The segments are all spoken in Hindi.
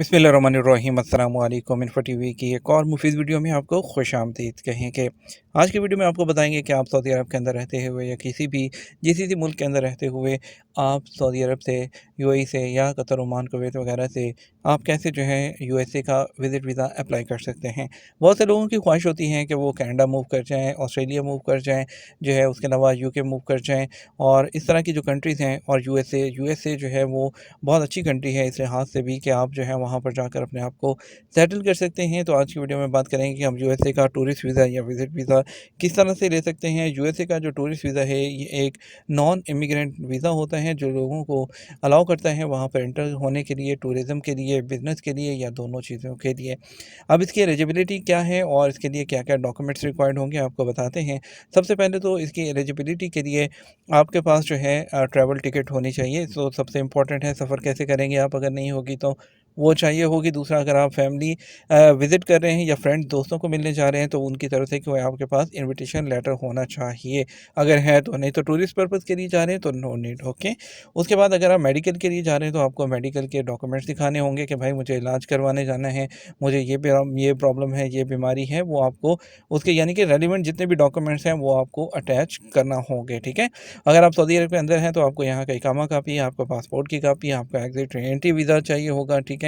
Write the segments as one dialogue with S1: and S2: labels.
S1: बिस्मिल्लाहिर्रहमानिर्रहीम अस्सलाम वालेकुम। इन्फो टीवी की एक और मुफीद वीडियो में आपको खुशामदीद कहें कि आज की वीडियो में आपको बताएंगे कि आप सऊदी अरब के अंदर रहते हुए या किसी भी जीसीसी मुल्क के अंदर रहते हुए आप सऊदी अरब से, यूएई से या कतर, ओमान, कुवैत वगैरह से आप कैसे जो है यूएसए का विज़िट वीज़ा अप्लाई कर सकते हैं। बहुत से लोगों की ख्वाहिश होती है कि वो कनाडा मूव कर जाएँ, ऑस्ट्रेलिया मूव कर जाएँ, जो है उसके अलावा यूके मूव कर जाएँ और इस तरह की जो कंट्रीज़ हैं। और यूएसए जो है वो बहुत अच्छी कंट्री है इस लिहाज से भी कि आप जो है वहाँ पर जाकर अपने आप को सेटल कर सकते हैं। तो आज की वीडियो में बात करेंगे कि हम यूएसए का टूरिस्ट वीज़ा या विज़िट वीज़ा किस तरह से ले सकते हैं। यूएसए का जो टूरिस्ट वीज़ा है ये एक नॉन इमिग्रेंट वीज़ा होता है जो लोगों को अलाउ करता है वहाँ पर एंटर होने के लिए, टूरिज़्म के लिए, बिज़नेस के लिए या दोनों चीज़ों के लिए। अब इसकी एलिजिबिलिटी क्या है और इसके लिए क्या-क्या डॉक्यूमेंट्स रिक्वायर्ड होंगे आपको बताते हैं। सबसे पहले तो इसकी एलिजिबिलिटी के लिए आपके पास जो है ट्रैवल टिकट होनी चाहिए। तो सबसे इम्पोर्टेंट है सफ़र कैसे करेंगे आप, अगर नहीं होगी तो वो चाहिए होगी। दूसरा, अगर आप फैमिली विज़िट कर रहे हैं या फ्रेंड्स दोस्तों को मिलने जा रहे हैं तो उनकी तरफ से कोई आपके पास इनविटेशन लेटर होना चाहिए। अगर है तो, नहीं तो टूरिस्ट पर्पज़ के लिए जा रहे हैं तो नो नीड। ओके। उसके बाद अगर आप मेडिकल के लिए जा रहे हैं तो आपको मेडिकल के डॉक्यूमेंट्स दिखाने होंगे कि भाई मुझे इलाज करवाने जाना है, मुझे ये प्रॉब्लम है, ये बीमारी है, वो आपको उसके यानी कि रेलिवेंट जितने भी डॉक्यूमेंट्स हैं वो आपको अटैच करना होंगे। ठीक है। अगर आप सऊदी अरब के अंदर हैं तो आपको यहाँ का इकामा कापी, आपका पासपोर्ट की कापी, आपका एग्जिट एंट्री वीज़ा चाहिए होगा। ठीक है।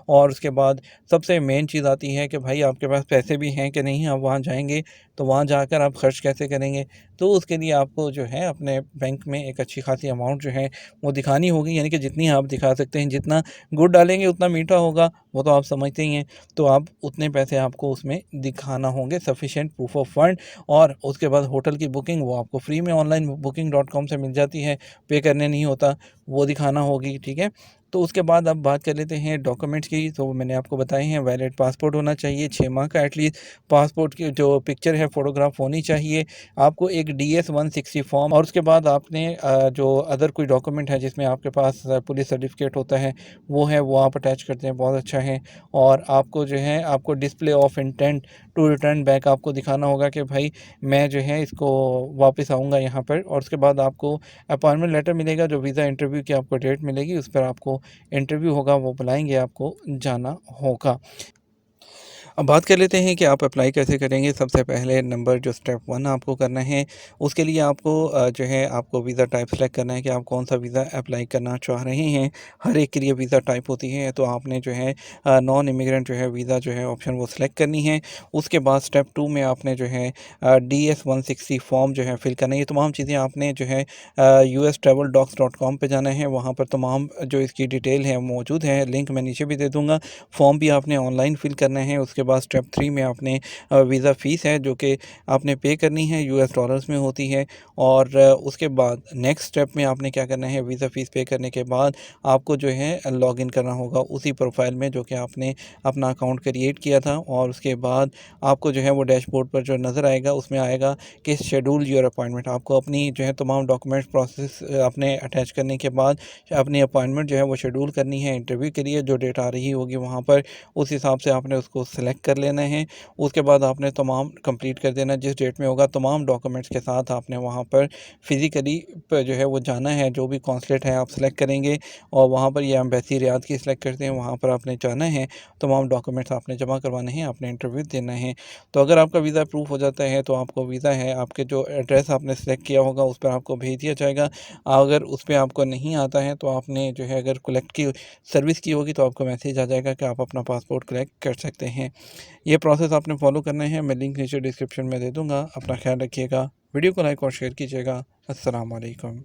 S1: और उसके बाद सबसे मेन चीज़ आती है कि भाई आपके पास पैसे भी हैं कि नहीं। आप वहाँ जाएंगे तो वहाँ जाकर आप खर्च कैसे करेंगे। तो उसके लिए आपको जो है अपने बैंक में एक अच्छी खासी अमाउंट जो है वो दिखानी होगी, यानी कि जितनी आप दिखा सकते हैं। जितना गुड़ डालेंगे उतना मीठा होगा, वो तो आप समझते ही हैं। तो आप उतने पैसे आपको उसमें दिखाना होंगे, सफिशिएंट प्रूफ ऑफ फंड। और उसके बाद होटल की बुकिंग वो आपको फ्री में ऑनलाइन booking.com से मिल जाती है, पे करने नहीं होता, वो दिखाना होगी। ठीक है। तो उसके बाद अब बात कर लेते हैं डॉक्यूमेंट्स की। तो मैंने आपको बताए हैं, वैलिड पासपोर्ट होना चाहिए, 6 माह का एटलीस्ट पासपोर्ट की जो पिक्चर है फ़ोटोग्राफ होनी चाहिए। आपको एक DS 160 फॉर्म और उसके बाद आपने जो अदर कोई डॉक्यूमेंट है जिसमें आपके पास पुलिस सर्टिफिकेट होता है वो आप अटैच करते हैं, बहुत अच्छा है। और आपको जो है आपको display of intent to return back आपको दिखाना होगा कि भाई मैं जो है इसको वापस आऊँगा यहाँ पर। और उसके बाद आपको अपॉइंटमेंट लेटर मिलेगा, जो वीज़ा इंटरव्यू की आपको डेट मिलेगी उस पर आपको इंटरव्यू होगा, वो बुलाएँगे, आपको जाना होगा। अब बात कर लेते हैं कि आप अप्लाई कैसे करेंगे। सबसे पहले नंबर जो स्टेप 1 आपको करना है, उसके लिए आपको जो है आपको वीज़ा टाइप सेलेक्ट करना है कि आप कौन सा वीज़ा अप्लाई करना चाह रहे हैं। हर एक के लिए वीज़ा टाइप होती है, तो आपने जो है नॉन इमिग्रेंट जो है वीज़ा जो है ऑप्शन वो सिलेक्ट करनी है। उसके बाद स्टेप 2 में आपने जो है DS 160 फॉर्म जो है फिल करना है। ये तमाम चीज़ें आपने जो है ustraveldocs.com पे जाना है, वहाँ पर तमाम जो इसकी डिटेल है मौजूद है, लिंक मैं नीचे भी दे दूँगा। फॉर्म भी आपने ऑनलाइन फिल करना है। उसके बाद स्टेप 3 में आपने वीज़ा फ़ीस है जो कि आपने पे करनी है, US डॉलर्स में होती है। और उसके बाद नेक्स्ट स्टेप में आपने क्या करना है, वीज़ा फ़ीस पे करने के बाद आपको जो है लॉगिन करना होगा उसी प्रोफाइल में जो कि आपने अपना अकाउंट क्रिएट किया था। और उसके बाद आपको जो है वो डैशबोर्ड पर जो नज़र आएगा उसमें आएगा कि शेड्यूल योर अपॉइंटमेंट। आपको अपनी जो है तमाम डॉक्यूमेंट्स प्रोसेस अपने अटैच करने के बाद अपनी अपॉइंटमेंट जो है वो शेड्यूल करनी है इंटरव्यू के लिए। जो डेट आ रही होगी वहाँ पर उस हिसाब से आपने उसको सेलेक्ट कर लेना है। उसके बाद आपने तमाम कंप्लीट कर देना जिस डेट में होगा। तमाम डॉक्यूमेंट्स के साथ आपने वहाँ पर फिज़िकली जो है वो जाना है, जो भी कॉन्सुलेट है आप सेलेक्ट करेंगे और वहाँ पर ये एम्बेसी रियाद की सेलेक्ट करते हैं, वहाँ पर आपने जाना है, तमाम डॉक्यूमेंट्स आपने जमा करवाने हैं, आपने इंटरव्यू देना है। तो अगर आपका वीज़ा अप्रूव हो जाता है तो आपको वीज़ा है, आपके जो एड्रेस आपने सेलेक्ट किया होगा उस पर आपको भेज दिया जाएगा। अगर उस पे आपको नहीं आता है तो आपने जो है अगर कलेक्ट की सर्विस की होगी तो आपको मैसेज आ जाएगा कि आप अपना पासपोर्ट कलेक्ट कर सकते हैं। ये प्रोसेस आपने फॉलो करना है, मैं लिंक नीचे डिस्क्रिप्शन में दे दूँगा। अपना ख्याल रखिएगा, वीडियो को लाइक और शेयर कीजिएगा। अस्सलाम वालेकुम।